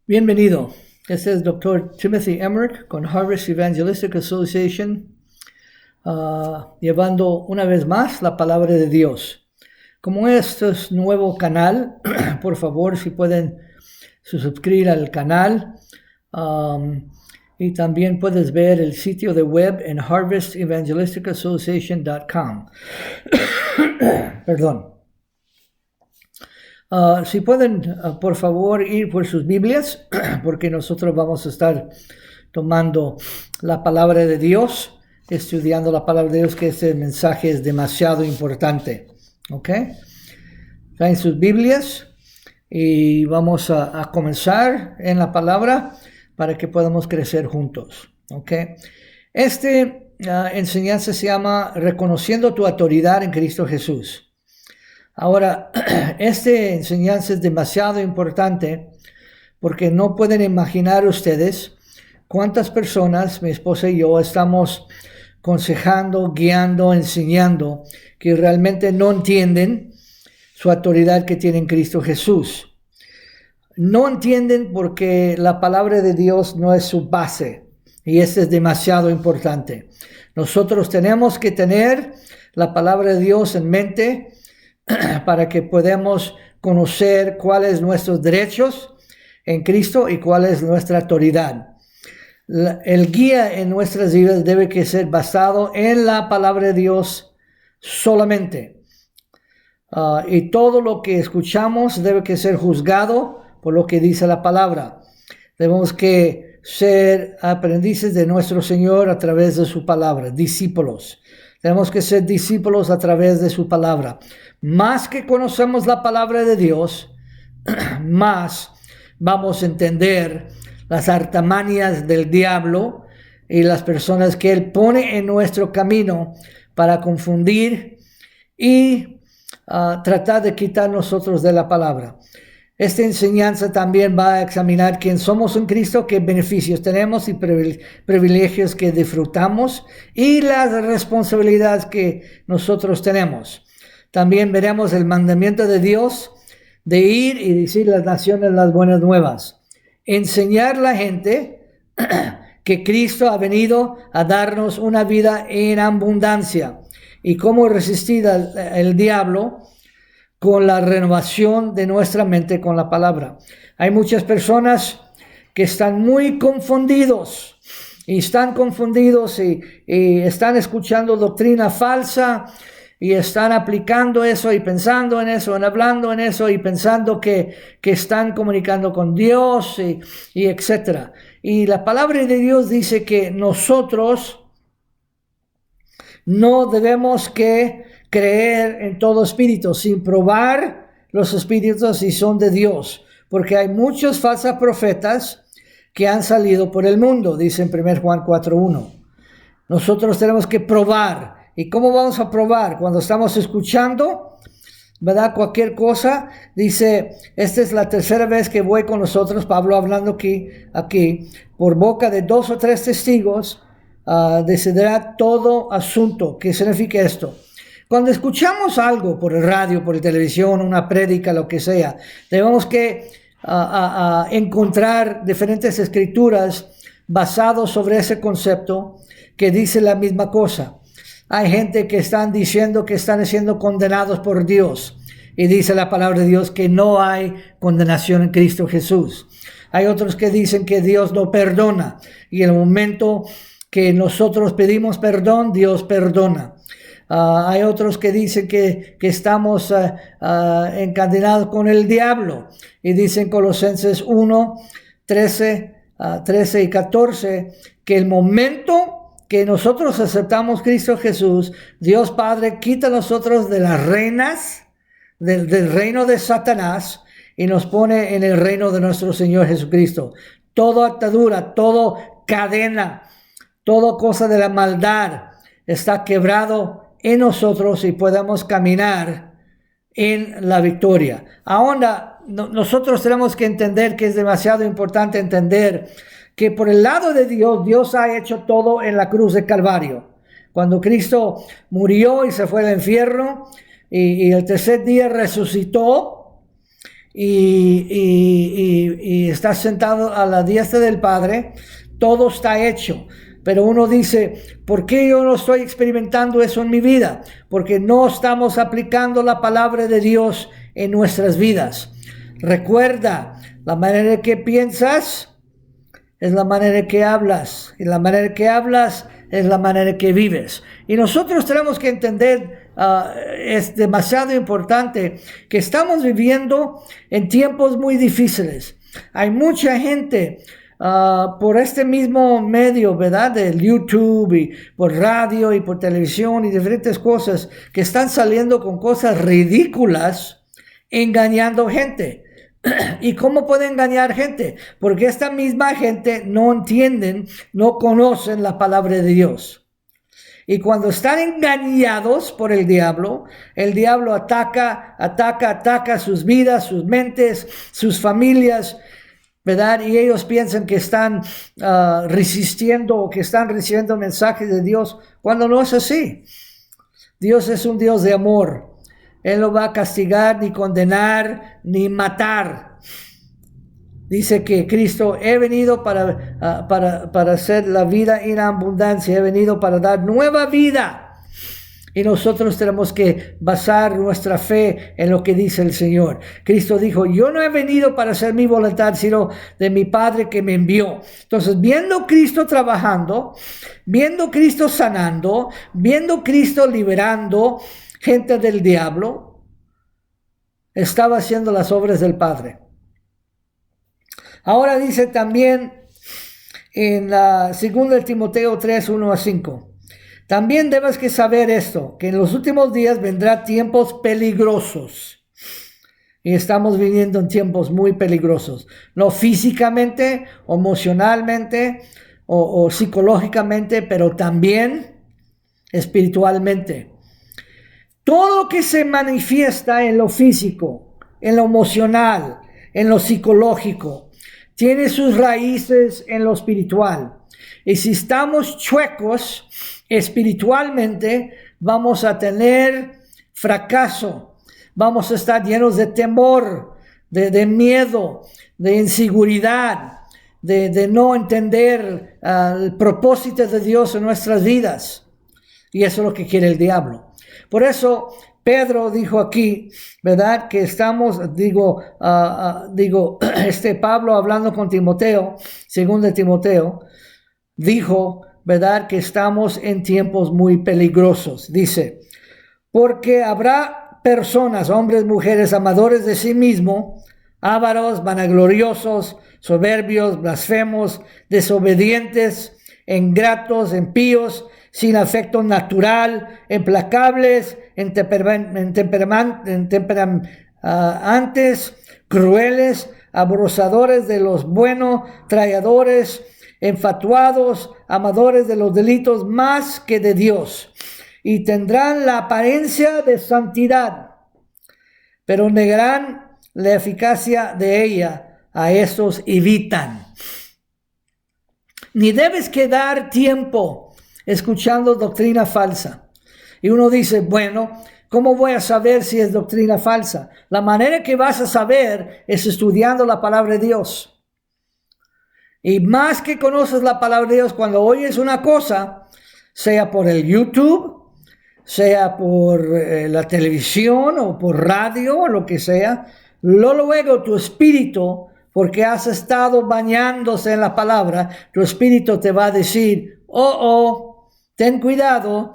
Bienvenido. Este es el Dr. Timothy Emmerich con Harvest Evangelistic Association, llevando una vez más la palabra de Dios. Como este es nuevo canal, por favor, si pueden suscribir al canal. Y también puedes ver el sitio de web en harvestevangelisticassociation.com. Perdón. Si pueden, por favor, ir por sus Biblias, porque nosotros vamos a estar tomando la palabra de Dios, estudiando la palabra de Dios, que este mensaje es demasiado importante. ¿Ok? Traen sus Biblias y vamos a comenzar en la palabra para que podamos crecer juntos. ¿Ok? Enseñanza se llama Reconociendo tu autoridad en Cristo Jesús. Ahora, esta enseñanza es demasiado importante porque no pueden imaginar ustedes cuántas personas, mi esposa y yo, estamos aconsejando, guiando, enseñando, que realmente no entienden su autoridad que tiene en Cristo Jesús. No entienden porque la palabra de Dios no es su base, y esto es demasiado importante. Nosotros tenemos que tener la palabra de Dios en mente para que podamos conocer cuáles son nuestros derechos en Cristo y cuál es nuestra autoridad. El guía en nuestras vidas debe que ser basado en la palabra de Dios solamente. Y todo lo que escuchamos debe que ser juzgado por lo que dice la palabra. Debemos que ser aprendices de nuestro Señor a través de su palabra, discípulos. Tenemos que ser discípulos a través de su palabra. Más que conocemos la palabra de Dios, más vamos a entender las artimañas del diablo y las personas que él pone en nuestro camino para confundir y tratar de quitar nosotros de la palabra. Esta enseñanza también va a examinar quién somos en Cristo, qué beneficios tenemos y privilegios que disfrutamos y las responsabilidades que nosotros tenemos. También veremos el mandamiento de Dios de ir y decir a las naciones las buenas nuevas. Enseñar a la gente que Cristo ha venido a darnos una vida en abundancia y cómo resistir al diablo con la renovación de nuestra mente con la palabra. Hay muchas personas que están muy confundidos y están escuchando doctrina falsa y están aplicando eso y pensando en eso, y hablando en eso y pensando que están comunicando con Dios y etcétera. Y la palabra de Dios dice que nosotros no debemos que creer en todo espíritu, sin probar los espíritus si son de Dios, porque hay muchos falsos profetas que han salido por el mundo, dice en 1 Juan 4:1. Nosotros tenemos que probar. ¿Y cómo vamos a probar? Cuando estamos escuchando, ¿verdad? Cualquier cosa, dice, esta es la tercera vez que voy con nosotros, Pablo hablando aquí, por boca de 2 o 3 testigos, decidirá todo asunto. ¿Qué significa esto? Cuando escuchamos algo por el radio, por la televisión, una prédica, lo que sea, debemos que encontrar diferentes escrituras basadas sobre ese concepto que dice la misma cosa. Hay gente que están diciendo que están siendo condenados por Dios. Y dice la palabra de Dios que no hay condenación en Cristo Jesús. Hay otros que dicen que Dios no perdona. Y en el momento que nosotros pedimos perdón, Dios perdona. Hay otros que dicen que estamos encadenados con el diablo. Y dicen Colosenses 1, 13 y 14, que el momento que nosotros aceptamos Cristo Jesús, Dios Padre quita a nosotros de las reinas, del reino de Satanás, y nos pone en el reino de nuestro Señor Jesucristo. Toda atadura, toda cadena, toda cosa de la maldad está quebrado en nosotros y podemos caminar en la victoria. Ahora, nosotros tenemos que entender que es demasiado importante entender que por el lado de Dios, Dios ha hecho todo en la cruz de Calvario. Cuando Cristo murió y se fue al infierno y el tercer día resucitó y está sentado a la diestra del Padre, todo está hecho. Pero uno dice, ¿por qué yo no estoy experimentando eso en mi vida? Porque no estamos aplicando la palabra de Dios en nuestras vidas. Recuerda, la manera que piensas es la manera que hablas, y la manera que hablas es la manera que vives. Y nosotros tenemos que entender, es demasiado importante, que estamos viviendo en tiempos muy difíciles. Hay mucha gente por este mismo medio, ¿verdad? Del YouTube y por radio y por televisión y diferentes cosas que están saliendo con cosas ridículas, engañando gente. ¿Y cómo puede engañar gente? Porque esta misma gente no entienden, no conocen la palabra de Dios. Y cuando están engañados por el diablo ataca sus vidas, sus mentes, sus familias, ¿verdad? Y ellos piensan que están resistiendo o que están recibiendo mensajes de Dios, cuando no es así. Dios es un Dios de amor. Él no va a castigar, ni condenar, ni matar. Dice que Cristo, he venido para hacer la vida en abundancia, he venido para dar nueva vida. Y nosotros tenemos que basar nuestra fe en lo que dice el Señor. Cristo dijo, yo no he venido para hacer mi voluntad, sino de mi Padre que me envió. Entonces, viendo Cristo trabajando, viendo Cristo sanando, viendo Cristo liberando gente del diablo, estaba haciendo las obras del Padre. Ahora dice también en 2 Timoteo 3, 1-5. También debes que saber esto, que en los últimos días vendrán tiempos peligrosos. Y estamos viviendo en tiempos muy peligrosos. No físicamente, emocionalmente o psicológicamente, pero también espiritualmente. Todo lo que se manifiesta en lo físico, en lo emocional, en lo psicológico, tiene sus raíces en lo espiritual. Y si estamos chuecos espiritualmente, vamos a tener fracaso, vamos a estar llenos de temor, de miedo, de inseguridad, de no entender el propósito de Dios en nuestras vidas. Y eso es lo que quiere el diablo. Por eso Pedro dijo aquí, ¿verdad? Que estamos, Pablo hablando con Timoteo, 2 Timoteo, dijo, ¿verdad? Que estamos en tiempos muy peligrosos. Dice, porque habrá personas, hombres, mujeres, amadores de sí mismo, ávaros, vanagloriosos, soberbios, blasfemos, desobedientes, ingratos, impíos, sin afecto natural, implacables, intemperantes, crueles, abusadores de los buenos, traidores, enfatuados, amadores de los delitos más que de Dios, y tendrán la apariencia de santidad, pero negarán la eficacia de ella. A estos evitan. Ni debes quedar tiempo escuchando doctrina falsa. Y uno dice, bueno, ¿cómo voy a saber si es doctrina falsa? La manera que vas a saber es estudiando la palabra de Dios. Y más que conoces la palabra de Dios, cuando oyes una cosa, sea por el YouTube, sea por la televisión o por radio o lo que sea, luego tu espíritu, porque has estado bañándose en la palabra, tu espíritu te va a decir, ten cuidado,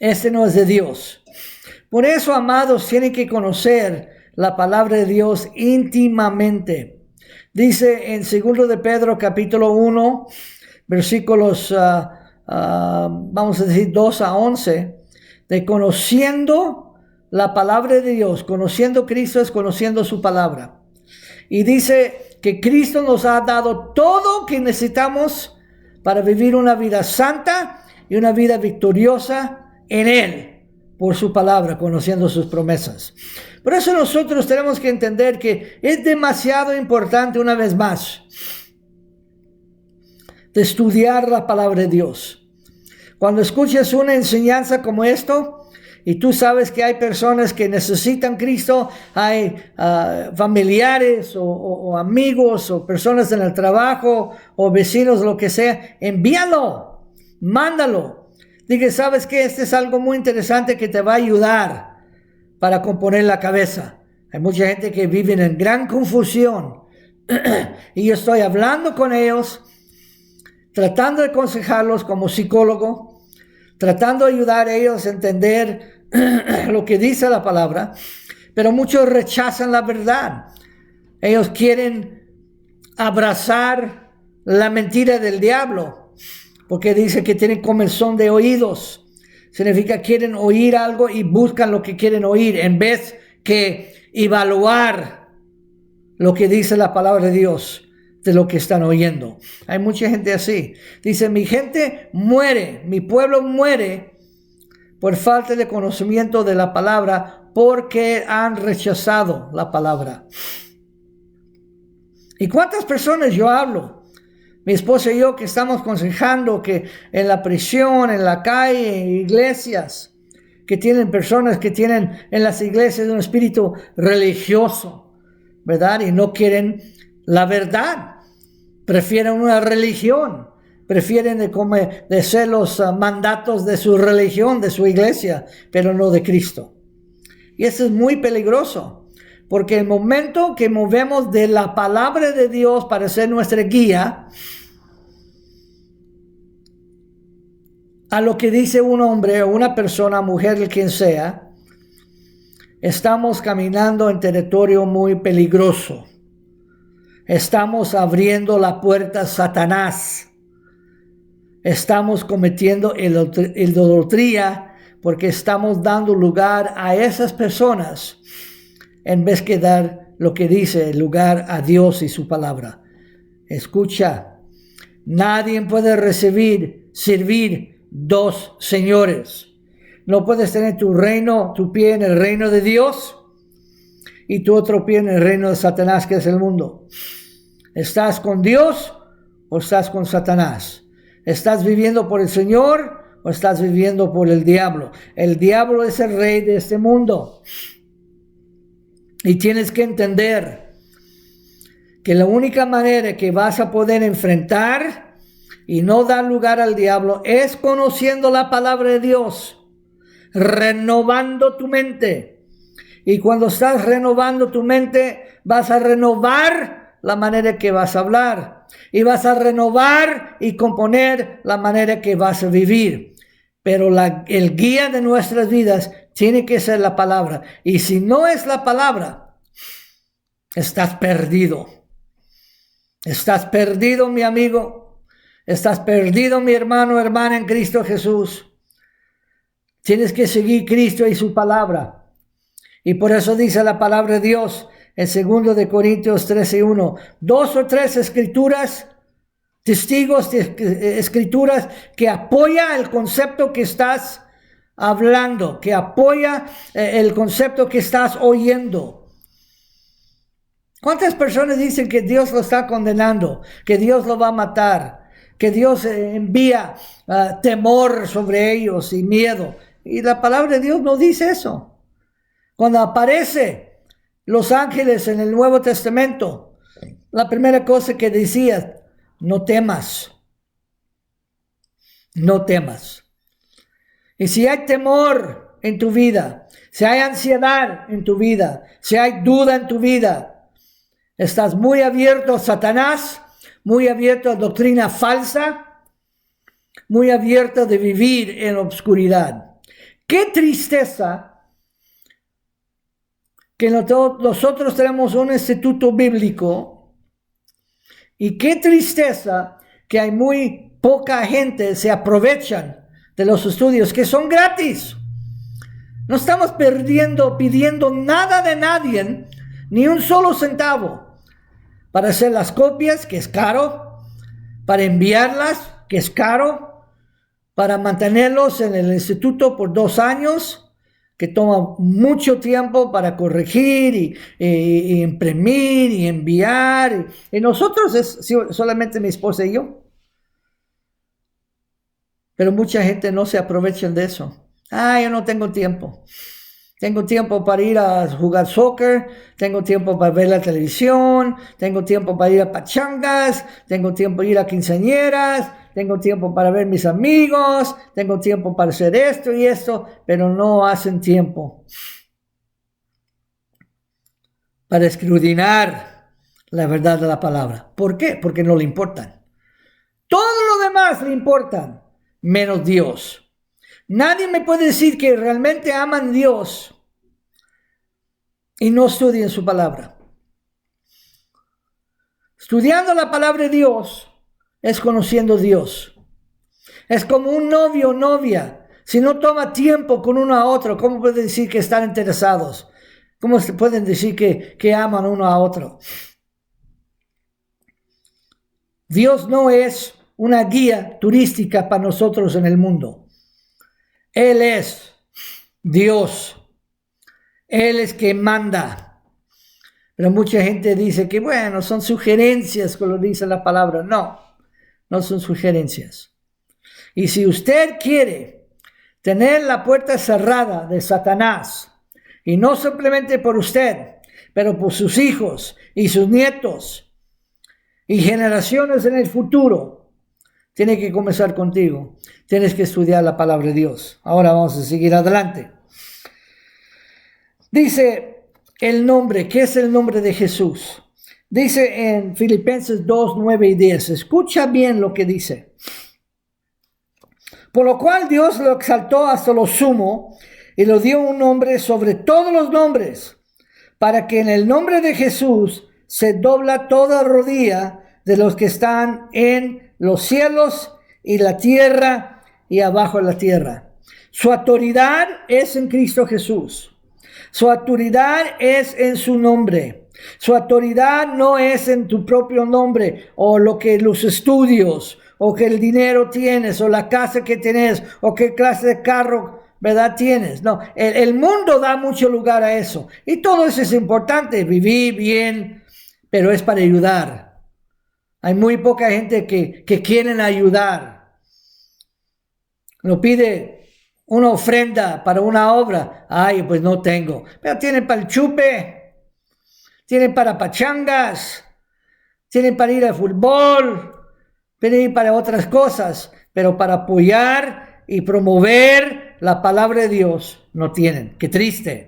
este no es de Dios. Por eso, amados, tienen que conocer la palabra de Dios íntimamente. Dice en 2 de Pedro capítulo 1, versículos, vamos a decir 2-11, de conociendo la palabra de Dios, conociendo Cristo es conociendo su palabra. Y dice que Cristo nos ha dado todo lo que necesitamos para vivir una vida santa y una vida victoriosa en Él, por su palabra, conociendo sus promesas. Por eso nosotros tenemos que entender que es demasiado importante, una vez más, de estudiar la palabra de Dios. Cuando escuches una enseñanza como esto, y tú sabes que hay personas que necesitan Cristo, hay familiares o amigos o personas en el trabajo o vecinos, lo que sea, envíalo, mándalo. Dije, ¿sabes qué? Este es algo muy interesante que te va a ayudar para componer la cabeza. Hay mucha gente que vive en gran confusión y yo estoy hablando con ellos, tratando de aconsejarlos como psicólogo, tratando de ayudar a ellos a entender lo que dice la palabra, pero muchos rechazan la verdad. Ellos quieren abrazar la mentira del diablo, porque dice que tienen comezón de oídos. Significa quieren oír algo y buscan lo que quieren oír en vez que evaluar lo que dice la palabra de Dios de lo que están oyendo. Hay mucha gente así. Dice, mi gente muere, mi pueblo muere por falta de conocimiento de la palabra porque han rechazado la palabra. ¿Y cuántas personas yo hablo? Mi esposa y yo que estamos aconsejando que en la prisión, en la calle, en iglesias, que tienen personas que tienen en las iglesias un espíritu religioso, ¿verdad? Y no quieren la verdad. Prefieren una religión. Prefieren de ser los mandatos de su religión, de su iglesia, pero no de Cristo. Y eso es muy peligroso. Porque el momento que movemos de la palabra de Dios para ser nuestra guía a lo que dice un hombre o una persona, mujer, quien sea, estamos caminando en territorio muy peligroso. Estamos abriendo la puerta a Satanás. Estamos cometiendo idolatría porque estamos dando lugar a esas personas en vez de dar lo que dice, lugar a Dios y su palabra. Escucha, nadie puede servir dos señores. No puedes tener tu pie en el reino de Dios y tu otro pie en el reino de Satanás, que es el mundo. ¿Estás con Dios o estás con Satanás? ¿Estás viviendo por el Señor o estás viviendo por el diablo? El diablo es el rey de este mundo. Y tienes que entender que la única manera que vas a poder enfrentar y no dar lugar al diablo es conociendo la palabra de Dios, renovando tu mente. Y cuando estás renovando tu mente, vas a renovar la manera que vas a hablar. Y vas a renovar y componer la manera que vas a vivir. Pero el guía de nuestras vidas tiene que ser la palabra. Y si no es la palabra, estás perdido. Estás perdido, mi amigo. Estás perdido, mi hermano, hermana en Cristo Jesús. Tienes que seguir Cristo y su palabra. Y por eso dice la palabra de Dios en 2 de Corintios 13:1. 2 o 3 escrituras, testigos de escrituras que apoya el concepto que estás hablando, que apoya el concepto que estás oyendo. ¿Cuántas personas dicen que Dios lo está condenando, que Dios lo va a matar, que Dios envía temor sobre ellos y miedo? Y la palabra de Dios no dice eso. Cuando aparece los ángeles en el Nuevo Testamento, la primera cosa que decía, no temas, no temas. Y si hay temor en tu vida, si hay ansiedad en tu vida, si hay duda en tu vida, estás muy abierto a Satanás, muy abierto a doctrina falsa, muy abierto de vivir en obscuridad. ¡Qué tristeza! Que nosotros tenemos un instituto bíblico y qué tristeza que hay muy poca gente se aprovechan de los estudios que son gratis. No estamos pidiendo nada de nadie, ni un solo centavo, para hacer las copias, que es caro, para enviarlas, que es caro, para mantenerlos en el instituto por 2 años, que toma mucho tiempo para corregir y imprimir y enviar. Y nosotros es solamente mi esposa y yo. Pero mucha gente no se aprovecha de eso. Yo no tengo tiempo. Tengo tiempo para ir a jugar soccer, tengo tiempo para ver la televisión, tengo tiempo para ir a pachangas, tengo tiempo para ir a quinceañeras, tengo tiempo para ver mis amigos, tengo tiempo para hacer esto y esto, pero no hacen tiempo para escudriñar la verdad de la palabra. ¿Por qué? Porque no le importan. Todo lo demás le importan, menos Dios. Nadie me puede decir que realmente aman a Dios y no estudien su palabra. Estudiando la palabra de Dios es conociendo a Dios. Es como un novio o novia. Si no toma tiempo con uno a otro, ¿cómo pueden decir que están interesados? ¿Cómo se pueden decir que aman uno a otro? Dios no es una guía turística para nosotros en el mundo. Él es Dios. Él es quien manda. Pero mucha gente dice que, bueno, son sugerencias, como dice la palabra. No, no son sugerencias. Y si usted quiere tener la puerta cerrada de Satanás, y no simplemente por usted, pero por sus hijos y sus nietos y generaciones en el futuro, tiene que comenzar contigo. Tienes que estudiar la palabra de Dios. Ahora vamos a seguir adelante. Dice el nombre, ¿qué es el nombre de Jesús? Dice en Filipenses 2, 9 y 10. Escucha bien lo que dice. Por lo cual Dios lo exaltó hasta lo sumo y le dio un nombre sobre todos los nombres, para que en el nombre de Jesús se dobla toda rodilla de los que están en los cielos y la tierra y abajo de la tierra. Su autoridad es en Cristo Jesús. Su autoridad es en su nombre. Su autoridad no es en tu propio nombre o lo que los estudios o que el dinero tienes o la casa que tienes o qué clase de carro, ¿verdad? Tienes. No, el mundo da mucho lugar a eso. Y todo eso es importante, vivir bien, pero es para ayudar. Hay muy poca gente que quieren ayudar. Lo pide una ofrenda para una obra. Pues no tengo. Pero tienen para el chupe, tienen para pachangas, tienen para ir al fútbol, tienen ir para otras cosas, pero para apoyar y promover la palabra de Dios no tienen. Qué triste.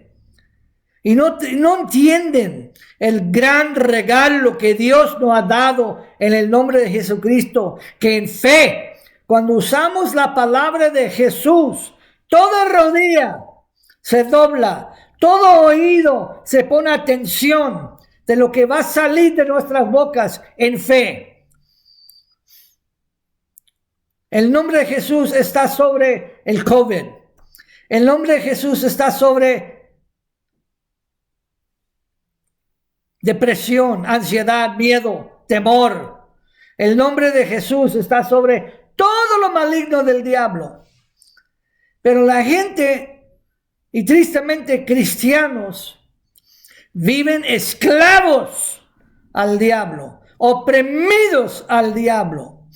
Y no entienden el gran regalo que Dios nos ha dado en el nombre de Jesucristo, que en fe, cuando usamos la palabra de Jesús, toda rodilla se dobla, todo oído se pone atención de lo que va a salir de nuestras bocas en fe. El nombre de Jesús está sobre el COVID. El nombre de Jesús está sobre depresión, ansiedad, miedo, temor. El nombre de Jesús está sobre todo lo maligno del diablo. Pero la gente, y tristemente cristianos, viven esclavos al diablo, oprimidos al diablo.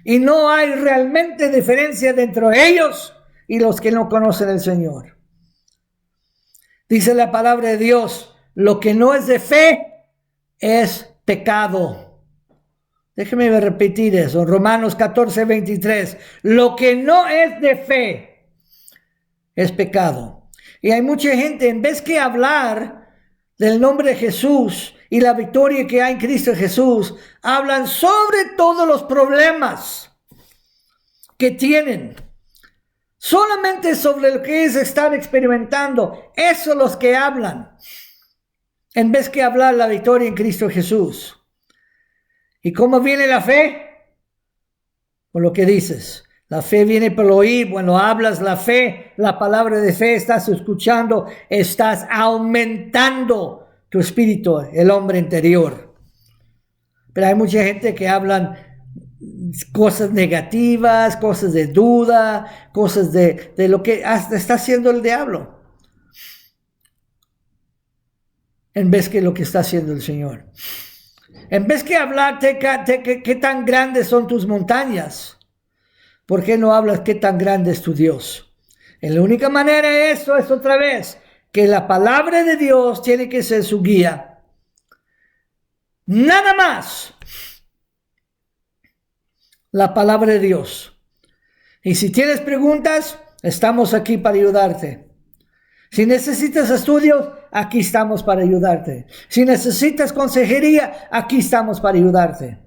Y no hay realmente diferencia entre ellos y los que no conocen al Señor. Dice la palabra de Dios, lo que no es de fe es pecado. Déjeme repetir eso. Romanos 14, 23. Lo que no es de fe es pecado. Y hay mucha gente, en vez que hablar del nombre de Jesús y la victoria que hay en Cristo Jesús, hablan sobre todos los problemas que tienen. Solamente sobre lo que ellos están experimentando. Eso los que hablan. En vez que hablar la victoria en Cristo Jesús. ¿Y cómo viene la fe? Por lo que dices. La fe viene por el oír. Bueno, hablas la fe, la palabra de fe, estás escuchando, estás aumentando tu espíritu, el hombre interior. Pero hay mucha gente que hablan cosas negativas, cosas de duda, cosas de lo que está haciendo el diablo. En vez que lo que está haciendo el Señor. En vez que hablar qué tan grandes son tus montañas, ¿por qué no hablas qué tan grande es tu Dios? Y la única manera eso es otra vez, que la palabra de Dios tiene que ser su guía. Nada más. La palabra de Dios. Y si tienes preguntas, estamos aquí para ayudarte. Si necesitas estudios, aquí estamos para ayudarte. Si necesitas consejería, aquí estamos para ayudarte.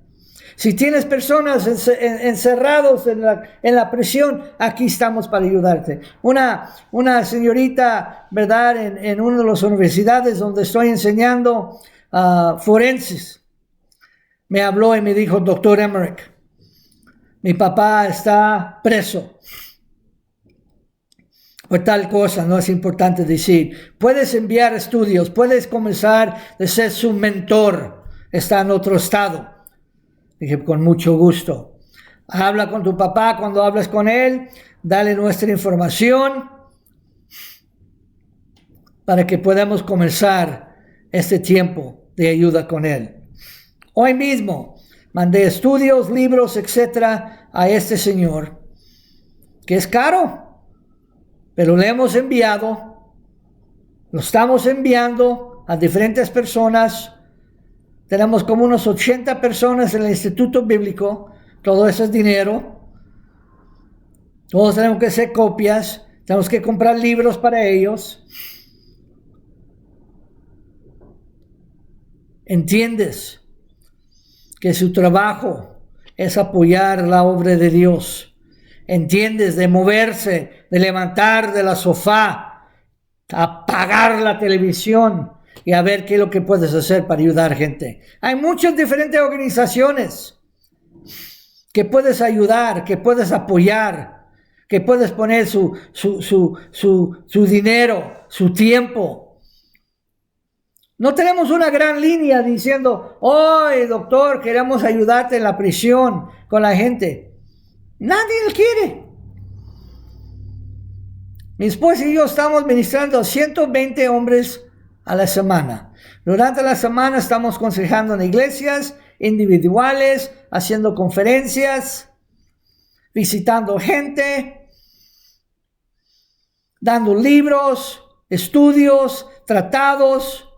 Si tienes personas encerrados en la prisión, aquí estamos para ayudarte. Una señorita, ¿verdad? En una de las universidades donde estoy enseñando forenses, me habló y me dijo, Dr. Emmerich, mi papá está preso por tal cosa, no es importante decir. Puedes enviar estudios, puedes comenzar a ser su mentor, está en otro estado. Dije, con mucho gusto. Habla con tu papá cuando hables con él, dale nuestra información para que podamos comenzar este tiempo de ayuda con él. Hoy mismo mandé estudios, libros, etcétera, a este señor, que es caro, pero le hemos enviado, lo estamos enviando a diferentes personas. Tenemos como unos 80 personas en el Instituto Bíblico, todo eso es dinero. Todos tenemos que hacer copias, tenemos que comprar libros para ellos. ¿Entiendes? Que su trabajo es apoyar la obra de Dios. ¿Entiendes? De moverse, de levantar de la sofá, apagar la televisión y a ver qué es lo que puedes hacer para ayudar gente. Hay muchas diferentes organizaciones que puedes ayudar, que puedes apoyar, que puedes poner su dinero, su tiempo. No tenemos una gran línea diciendo, oye, doctor, queremos ayudarte en la prisión con la gente. Nadie lo quiere. Mi esposa y yo estamos ministrando a 120 hombres a la semana. Durante la semana estamos aconsejando en iglesias individuales, haciendo conferencias, visitando gente, dando libros, estudios, tratados,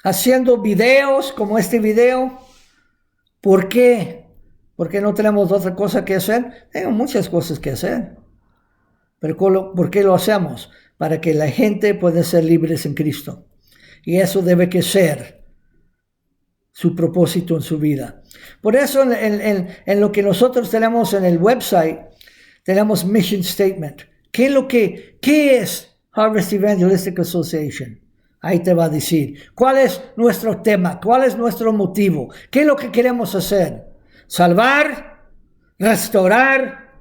haciendo videos como este video. ¿Por qué? Porque no tenemos otra cosa que hacer. Tenemos muchas cosas que hacer. Pero ¿por qué lo hacemos? Para que la gente pueda ser libres en Cristo. Y eso debe que ser su propósito en su vida. Por eso en lo que nosotros tenemos en el website, tenemos Mission Statement. ¿Qué es Harvest Evangelistic Association? Ahí te va a decir. ¿Cuál es nuestro tema? ¿Cuál es nuestro motivo? ¿Qué es lo que queremos hacer? Salvar, restaurar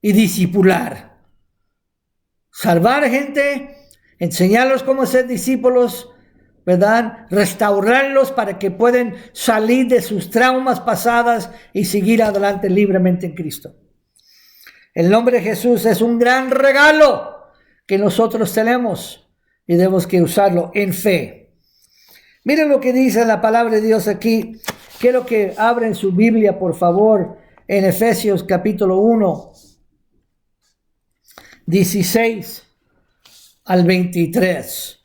y discipular. Salvar gente, enseñarlos cómo ser discípulos, ¿verdad? Restaurarlos para que puedan salir de sus traumas pasadas y seguir adelante libremente en Cristo. El nombre de Jesús es un gran regalo que nosotros tenemos y debemos que usarlo en fe. Miren lo que dice la palabra de Dios aquí. Quiero que abren su Biblia, por favor, en Efesios capítulo 1, 16 al 23.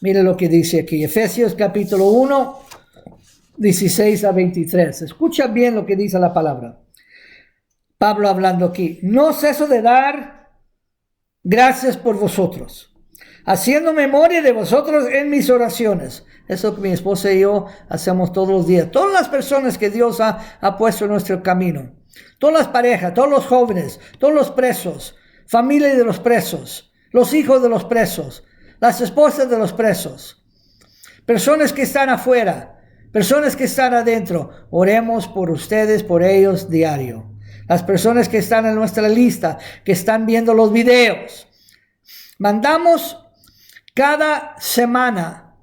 Mire lo que dice aquí. Efesios capítulo 1, 16 a 23. Escucha bien lo que dice la palabra. Pablo hablando aquí. No ceso de dar gracias por vosotros, haciendo memoria de vosotros en mis oraciones. Eso que mi esposa y yo hacemos todos los días. Todas las personas que Dios ha puesto en nuestro camino. Todas las parejas, todos los jóvenes, todos los presos, familia de los presos, los hijos de los presos, las esposas de los presos, personas que están afuera, personas que están adentro. Oremos por ustedes, por ellos diario. Las personas que están en nuestra lista, que están viendo los videos. Mandamos cada semana,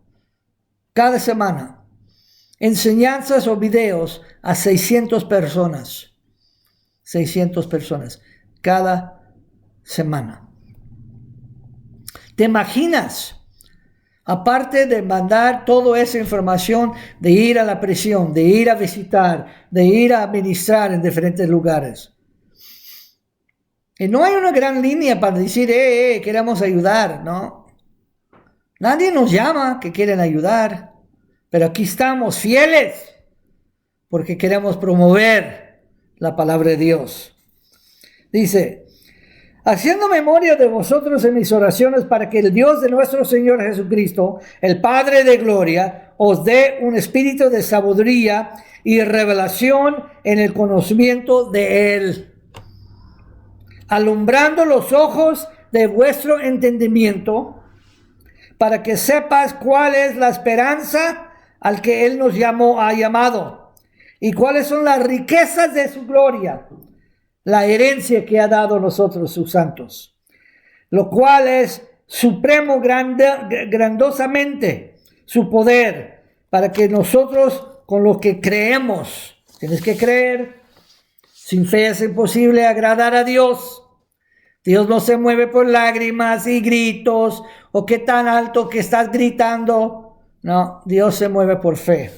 enseñanzas o videos a 600 personas. 600 personas cada semana. ¿Te imaginas? Aparte de mandar toda esa información, de ir a la prisión, de ir a visitar, de ir a ministrar en diferentes lugares. Y no hay una gran línea para decir, queremos ayudar, ¿no? Nadie nos llama que quieren ayudar, pero aquí estamos fieles porque queremos promover la palabra de Dios. Dice, haciendo memoria de vosotros en mis oraciones para que el Dios de nuestro Señor Jesucristo, el Padre de gloria, os dé un espíritu de sabiduría y revelación en el conocimiento de Él, alumbrando los ojos de vuestro entendimiento, para que sepas cuál es la esperanza al que Él nos ha llamado, y cuáles son las riquezas de su gloria, la herencia que ha dado a nosotros sus santos, lo cual es supremo grandosamente su poder, para que nosotros con lo que creemos, tienes que creer, sin fe es imposible agradar a Dios. Dios no se mueve por lágrimas y gritos, o qué tan alto que estás gritando. No, Dios se mueve por fe,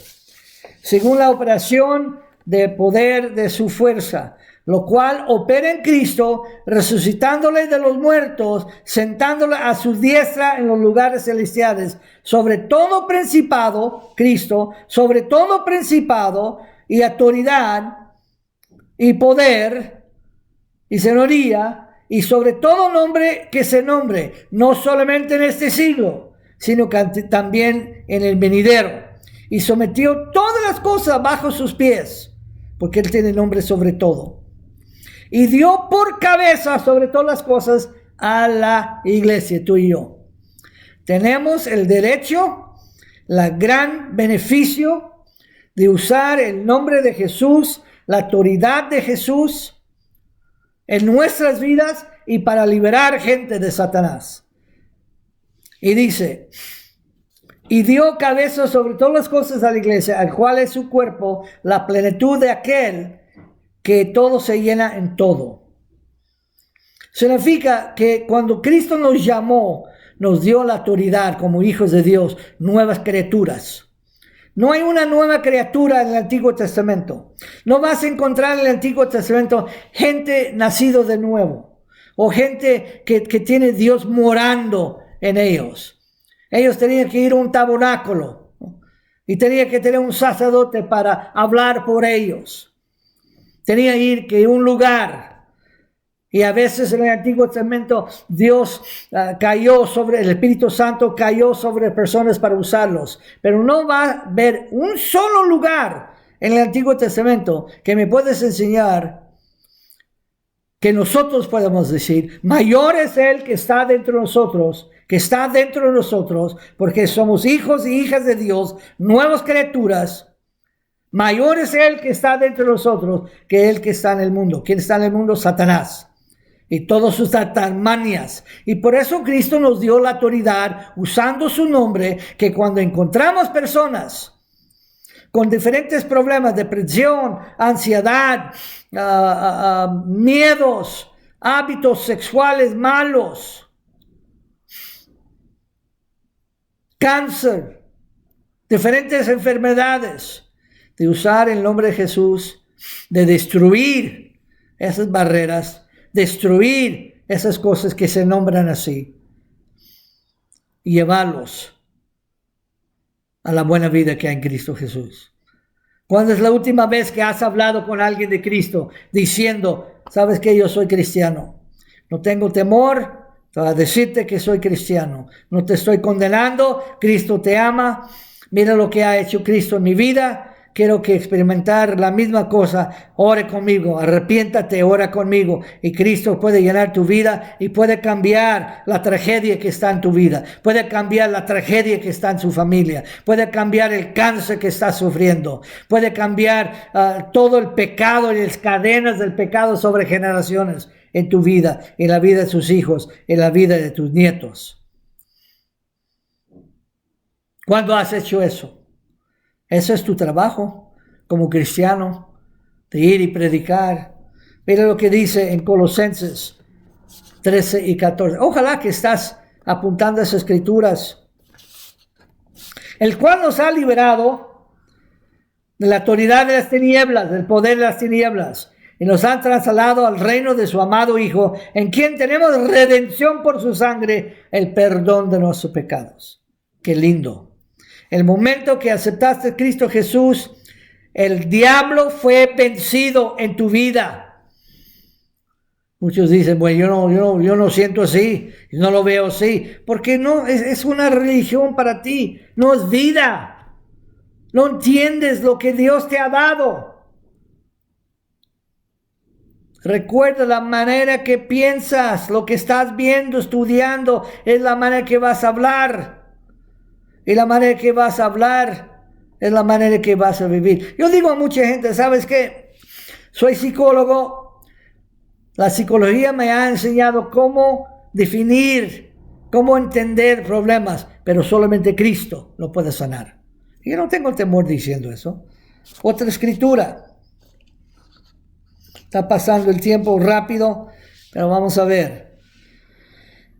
según la operación de poder de su fuerza, lo cual opera en Cristo, resucitándole de los muertos, sentándole a su diestra en los lugares celestiales, sobre todo principado, Cristo, sobre todo principado y autoridad y poder y señoría, y sobre todo nombre que se nombre, no solamente en este siglo, sino que también en el venidero. Y sometió todas las cosas bajo sus pies, porque Él tiene nombre sobre todo. Y dio por cabeza sobre todas las cosas a la iglesia, tú y yo. Tenemos el derecho, la gran beneficio de usar el nombre de Jesús, la autoridad de Jesús en nuestras vidas y para liberar gente de Satanás. Y dice, y dio cabeza sobre todas las cosas a la iglesia, al cual es su cuerpo, la plenitud de aquel que todo se llena en todo. Significa que cuando Cristo nos llamó, nos dio la autoridad como hijos de Dios, nuevas criaturas. No hay una nueva criatura en el Antiguo Testamento. No vas a encontrar en el Antiguo Testamento gente nacido de nuevo o gente que tiene Dios morando en ellos. Ellos tenían que ir a un tabernáculo, ¿no? Y tenían que tener un sacerdote para hablar por ellos. Tenían que ir a un lugar. Y a veces en el Antiguo Testamento Dios cayó sobre, el Espíritu Santo cayó sobre personas para usarlos. Pero no va a haber un solo lugar en el Antiguo Testamento que me puedes enseñar que nosotros podemos decir, mayor es Él que está dentro de nosotros, porque somos hijos y hijas de Dios, nuevas criaturas. Mayor es Él que está dentro de nosotros que Él que está en el mundo. ¿Quién está en el mundo? Satanás y todas sus satanmanias. Y por eso Cristo nos dio la autoridad, usando su nombre, que cuando encontramos personas con diferentes problemas, depresión, ansiedad, miedos, hábitos sexuales malos, cáncer, diferentes enfermedades, de usar el nombre de Jesús, de destruir esas barreras, destruir esas cosas que se nombran así y llevarlos a la buena vida que hay en Cristo Jesús. ¿Cuándo es la última vez que has hablado con alguien de Cristo diciendo, sabes que yo soy cristiano? No tengo temor para decirte que soy cristiano. No te estoy condenando. Cristo te ama. Mira lo que ha hecho Cristo en mi vida. Quiero que experimentar la misma cosa. Ore conmigo, arrepiéntate, ora conmigo. Y Cristo puede llenar tu vida y puede cambiar la tragedia que está en tu vida. Puede cambiar la tragedia que está en su familia. Puede cambiar el cáncer que está sufriendo. Puede cambiar todo el pecado y las cadenas del pecado sobre generaciones en tu vida, en la vida de tus hijos, en la vida de tus nietos. ¿Cuándo has hecho eso? Ese es tu trabajo como cristiano, de ir y predicar. Mira lo que dice en Colosenses 13 y 14. Ojalá que estás apuntando esas escrituras. El cual nos ha liberado de la autoridad de las tinieblas, del poder de las tinieblas, y nos han trasladado al reino de su amado Hijo, en quien tenemos redención por su sangre, el perdón de nuestros pecados. Qué lindo. El momento que aceptaste a Cristo Jesús, el diablo fue vencido en tu vida. Muchos dicen, bueno, yo no siento así, no lo veo así, porque no, es una religión para ti, no es vida. No entiendes lo que Dios te ha dado. Recuerda la manera que piensas, lo que estás viendo, estudiando, es la manera que vas a hablar. Y la manera que vas a hablar es la manera que vas a vivir. Yo digo a mucha gente, ¿sabes qué? Soy psicólogo. La psicología me ha enseñado cómo definir, cómo entender problemas, pero solamente Cristo lo puede sanar. Y yo no tengo temor diciendo eso. Otra escritura. Está pasando el tiempo rápido, pero vamos a ver.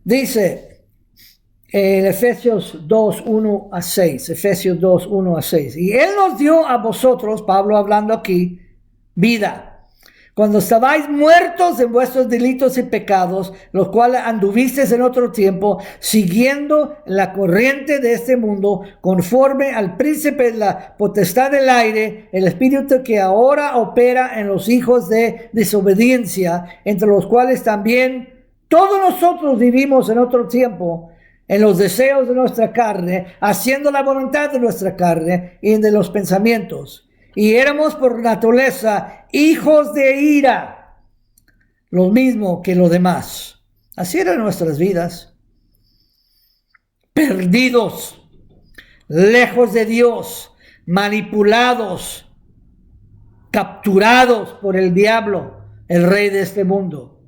Dice en Efesios 2, 1 a 6. Efesios 2, 1 a 6. Y Él nos dio a vosotros, Pablo hablando aquí, vida. Cuando estabais muertos en vuestros delitos y pecados, los cuales anduvisteis en otro tiempo, siguiendo la corriente de este mundo, conforme al príncipe de la potestad del aire, el espíritu que ahora opera en los hijos de desobediencia, entre los cuales también todos nosotros vivimos en otro tiempo, en los deseos de nuestra carne, haciendo la voluntad de nuestra carne y de los pensamientos. Y éramos por naturaleza hijos de ira, lo mismo que los demás. Así eran nuestras vidas. Perdidos, lejos de Dios, manipulados, capturados por el diablo, el rey de este mundo.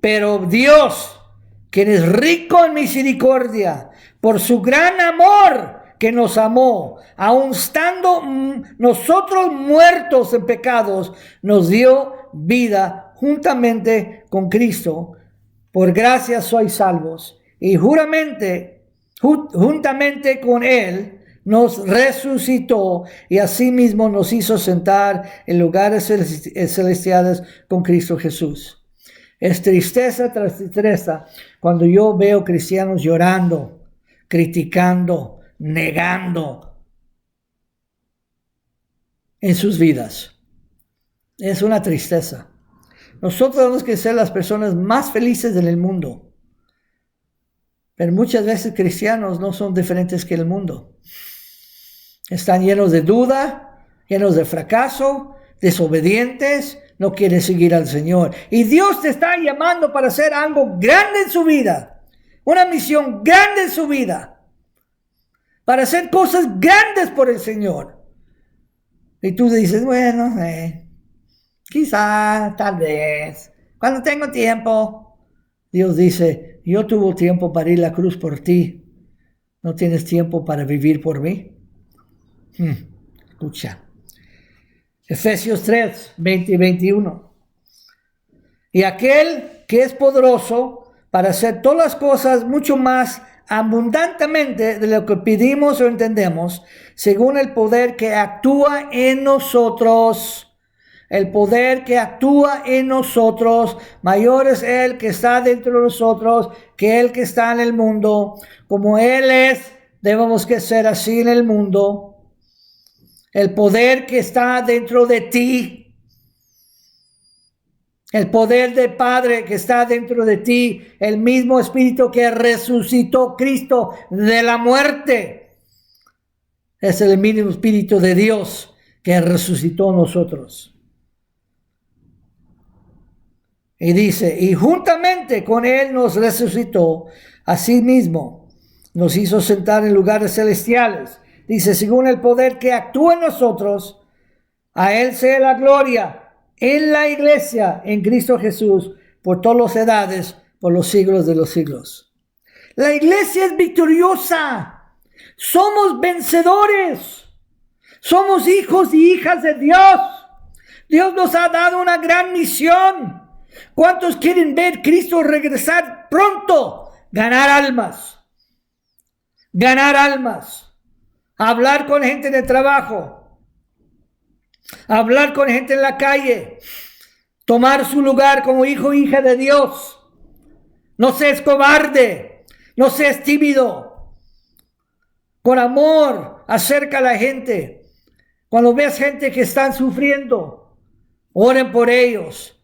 Pero Dios, quien es rico en misericordia, por su gran amor que nos amó, aun estando nosotros muertos en pecados, nos dio vida juntamente con Cristo. Por gracia sois salvos. Y juntamente con Él nos resucitó y asimismo nos hizo sentar en lugares celestiales con Cristo Jesús. Es tristeza tras tristeza cuando yo veo cristianos llorando, criticando, negando en sus vidas. Es una tristeza. Nosotros tenemos que ser las personas más felices del mundo. Pero muchas veces cristianos no son diferentes que el mundo. Están llenos de duda, llenos de fracaso, desobedientes, no quieren seguir al Señor. Y Dios te está llamando para hacer algo grande en su vida. Una misión grande en su vida. Para hacer cosas grandes por el Señor. Y tú dices, bueno, quizá, tal vez, cuando tengo tiempo. Dios dice, yo tuve tiempo para ir a la cruz por ti. ¿No tienes tiempo para vivir por mí? Escucha. Efesios 3, 20 y 21. Y aquel que es poderoso para hacer todas las cosas mucho más abundantemente de lo que pedimos o entendemos, según el poder que actúa en nosotros. El poder que actúa en nosotros, mayor es el que está dentro de nosotros que el que está en el mundo. Como Él es, debemos que ser así en el mundo. El poder que está dentro de ti, el poder del Padre que está dentro de ti, el mismo Espíritu que resucitó Cristo de la muerte, es el mismo Espíritu de Dios que resucitó a nosotros. Y dice, y juntamente con Él nos resucitó, asimismo nos hizo sentar en lugares celestiales. Dice, según el poder que actúa en nosotros, a Él sea la gloria en la iglesia, en Cristo Jesús, por todas las edades, por los siglos de los siglos. La iglesia es victoriosa. Somos vencedores. Somos hijos y hijas de Dios. Dios nos ha dado una gran misión. ¿Cuántos quieren ver Cristo regresar pronto? Ganar almas. Ganar almas. Hablar con gente de trabajo. Hablar con gente en la calle. tomar su lugar como hijo o hija de Dios. No seas cobarde, no seas tímido. Con amor, acerca a la gente. Cuando ves gente que están sufriendo, oren por ellos.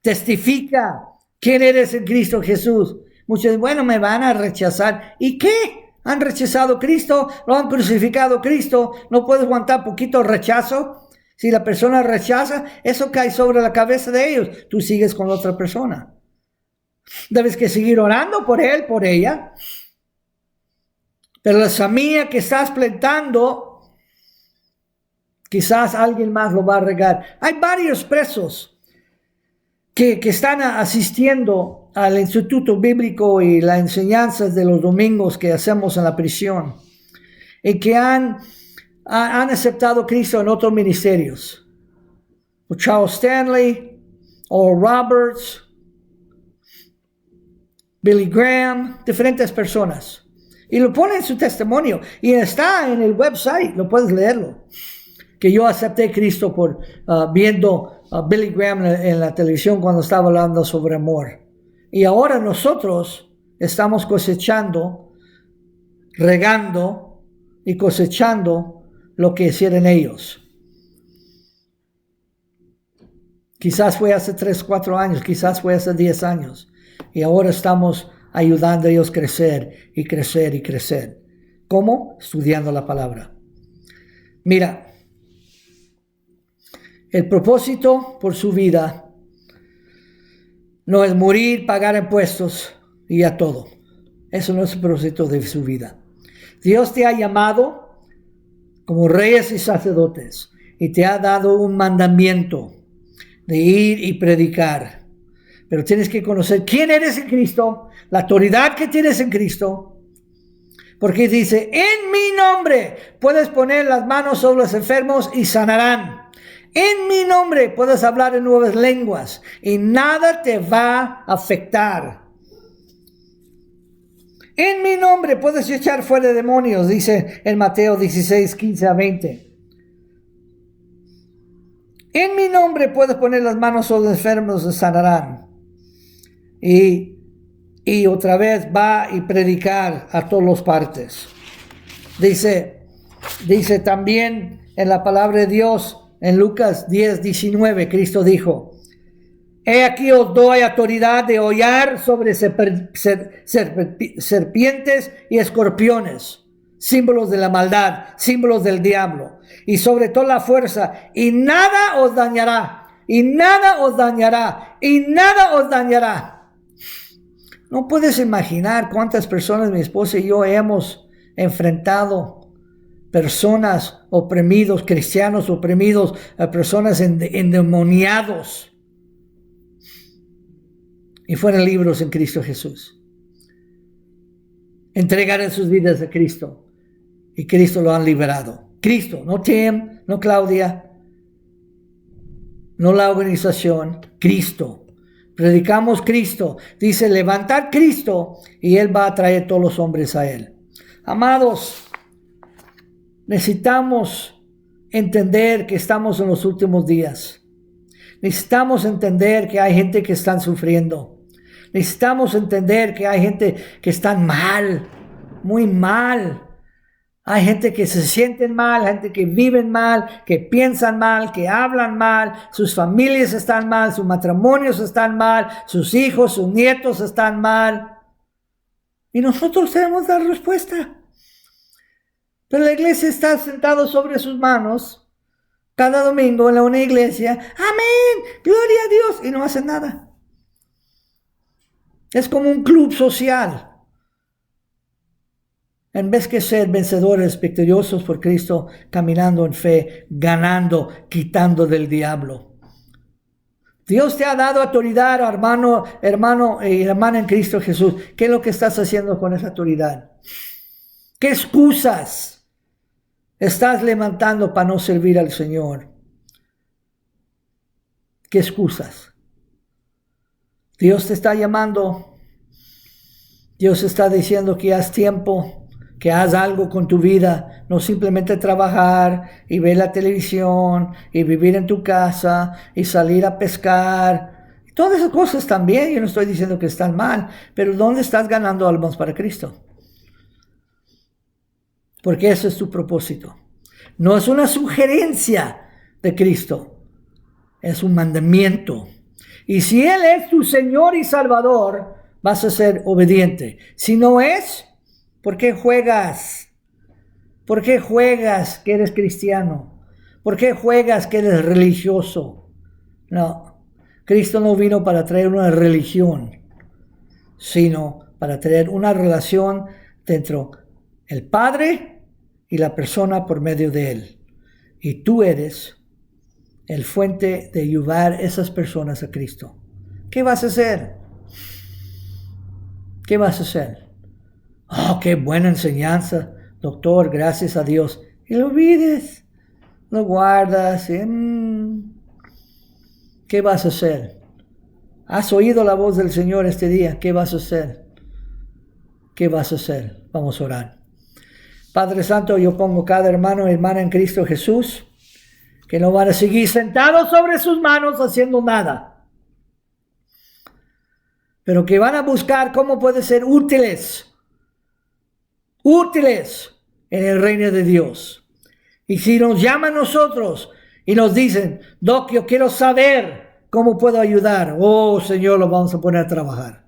Testifica quién eres en Cristo Jesús. Muchos dicen, bueno, me van a rechazar. ¿Y qué? Han rechazado a Cristo, lo han crucificado a Cristo. No puedes aguantar poquito rechazo. Si la persona rechaza, eso cae sobre la cabeza de ellos. Tú sigues con la otra persona. Debes que seguir orando por él, por ella. Pero la semilla que estás plantando, quizás alguien más lo va a regar. Hay varios presos que están asistiendo al Instituto Bíblico y las enseñanzas de los domingos que hacemos en la prisión, y que han aceptado a Cristo en otros ministerios. O Charles Stanley, o Roberts, Billy Graham, diferentes personas. Y lo pone en su testimonio. Y está en el website, lo puedes leerlo. Que yo acepté a Cristo por viendo a Billy Graham en la televisión cuando estaba hablando sobre amor. Y ahora nosotros estamos cosechando, regando y cosechando lo que hicieron ellos. Quizás fue hace 3, 4 años, quizás fue hace 10 años. Y ahora estamos ayudando a ellos a crecer y crecer y crecer. ¿Cómo? Estudiando la palabra. Mira, el propósito por su vida no es morir, pagar impuestos y ya todo. Eso no es el propósito de su vida. Dios te ha llamado como reyes y sacerdotes y te ha dado un mandamiento de ir y predicar. Pero tienes que conocer quién eres en Cristo, la autoridad que tienes en Cristo. Porque dice, en mi nombre puedes poner las manos sobre los enfermos y sanarán. En mi nombre puedes hablar en nuevas lenguas y nada te va a afectar. En mi nombre puedes echar fuera demonios, dice en Mateo 16, 15 a 20. En mi nombre puedes poner las manos sobre los enfermos y sanarán. Y otra vez va y predicar a todas las partes. Dice también en la palabra de Dios, en Lucas 10, 19, Cristo dijo, he aquí os doy autoridad de hollar sobre serpientes y escorpiones, símbolos de la maldad, símbolos del diablo, y sobre toda la fuerza, y nada os dañará, y nada os dañará, y nada os dañará. No puedes imaginar cuántas personas mi esposa y yo hemos enfrentado, personas oprimidos, cristianos oprimidos, personas endemoniados, y fueron libres en Cristo Jesús. Entregaron sus vidas a Cristo y Cristo lo han liberado. Cristo, no Tim, no Claudia, no la organización, Cristo. Predicamos Cristo. Dice, levantad Cristo y Él va a traer todos los hombres a Él. Amados, necesitamos entender que estamos en los últimos días. Necesitamos entender que hay gente que está sufriendo. Necesitamos entender que hay gente que está mal, muy mal. Hay gente que se sienten mal, gente que viven mal, que piensan mal, que hablan mal, sus familias están mal, sus matrimonios están mal, sus hijos, sus nietos están mal. Y nosotros tenemos la respuesta. Pero la iglesia está sentada sobre sus manos cada domingo en una iglesia. Amén, gloria a Dios. Y no hacen nada. Es como un club social. En vez de ser vencedores, victoriosos por Cristo, caminando en fe, ganando, quitando del diablo. Dios te ha dado autoridad, hermano y hermana en Cristo Jesús. ¿Qué es lo que estás haciendo con esa autoridad? ¿Qué excusas estás levantando para no servir al Señor? ¿Qué excusas? Dios te está llamando. Dios está diciendo que haz tiempo, que haz algo con tu vida, no simplemente trabajar y ver la televisión y vivir en tu casa y salir a pescar Todas esas cosas también, yo no estoy diciendo que están mal, pero ¿dónde estás ganando almas para Cristo? Porque eso es tu propósito. No es una sugerencia de Cristo, es un mandamiento. Y si Él es tu Señor y Salvador, vas a ser obediente. Si no es, ¿por qué juegas? ¿Por qué juegas que eres cristiano? ¿Por qué juegas que eres religioso? No, Cristo no vino para traer una religión, sino para traer una relación dentro el Padre y la persona por medio de Él. Y tú eres el fuente de ayudar a esas personas a Cristo. ¿Qué vas a hacer? ¿Qué vas a hacer? Oh, qué buena enseñanza, doctor, gracias a Dios. Y lo olvides, lo guardas. ¿Qué vas a hacer? ¿Has oído la voz del Señor este día? ¿Qué vas a hacer? ¿Qué vas a hacer? Vamos a orar. Padre Santo, yo pongo cada hermano y hermana en Cristo Jesús, que no van a seguir sentados sobre sus manos haciendo nada, pero que van a buscar cómo pueden ser útiles en el reino de Dios. Y si nos llaman nosotros y nos dicen, Doc, yo quiero saber cómo puedo ayudar, oh Señor, lo vamos a poner a trabajar.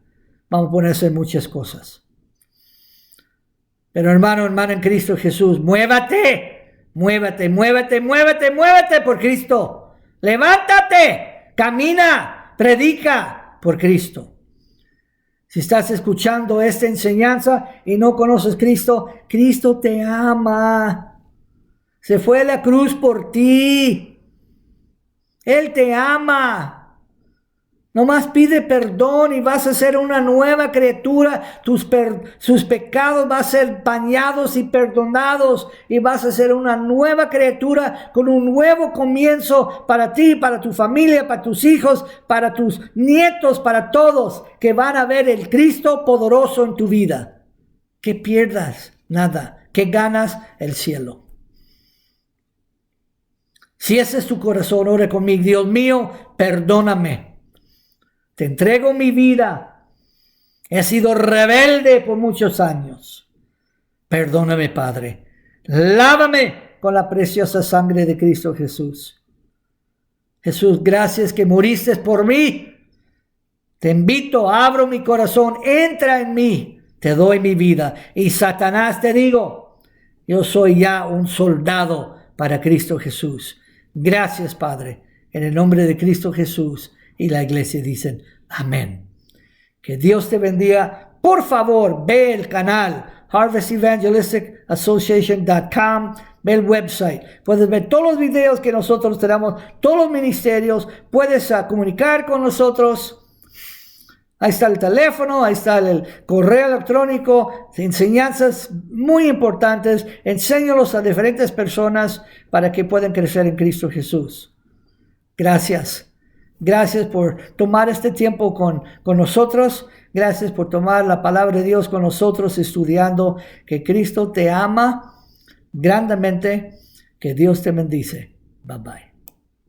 Vamos a poner a hacer muchas cosas. Pero hermano, hermana en Cristo Jesús, muévate por Cristo. Levántate, camina, predica por Cristo. Si estás escuchando esta enseñanza y no conoces a Cristo, Cristo te ama. Se fue a la cruz por ti. Él te ama. Nomás pide perdón y vas a ser una nueva criatura. Sus pecados van a ser bañados y perdonados. Y vas a ser una nueva criatura con un nuevo comienzo para ti, para tu familia, para tus hijos, para tus nietos, para todos que van a ver el Cristo poderoso en tu vida. Que pierdas nada, que ganas el cielo. Si ese es tu corazón, ora conmigo. Dios mío, perdóname. Te entrego mi vida. He sido rebelde por muchos años. Perdóname, Padre. Lávame con la preciosa sangre de Cristo Jesús. Jesús, gracias que moriste por mí. Te invito, abro mi corazón, entra en mí. Te doy mi vida. Y Satanás, te digo, yo soy ya un soldado para Cristo Jesús. Gracias, Padre, en el nombre de Cristo Jesús. Y la iglesia dicen, amén. Que Dios te bendiga. Por favor, ve el canal HarvestEvangelisticAssociation.com, ve el website. Puedes ver todos los videos que nosotros tenemos, todos los ministerios. Puedes comunicar con nosotros. Ahí está el teléfono, ahí está el correo electrónico, enseñanzas muy importantes. Enséñalos a diferentes personas para que puedan crecer en Cristo Jesús. Gracias. Gracias por tomar este tiempo con nosotros. Gracias por tomar la palabra de Dios con nosotros, estudiando que Cristo te ama grandemente. Que Dios te bendice. Bye bye.